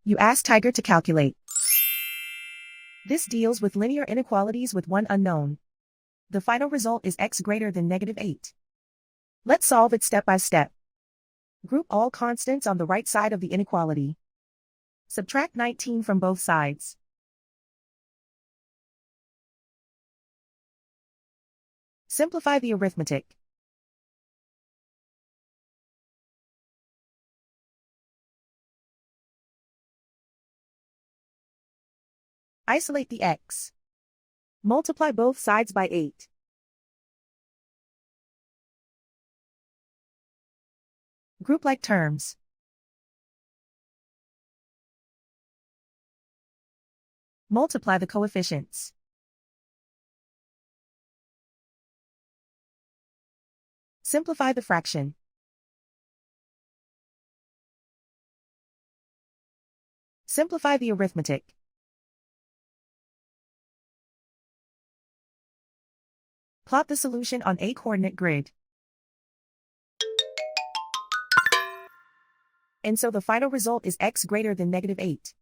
You ask Tiger to calculate. This deals with linear inequalities with one unknown. The final result is x greater than -8. Let's solve it step by step. Group all constants on the right side of the inequality. Subtract 19 from both sides. Simplify the arithmetic. Isolate the x. Multiply both sides by 8. Group like terms. Multiply the coefficients. Simplify the fraction. Simplify the arithmetic. Plot the solution on a coordinate grid. And so the final result is x greater than -8.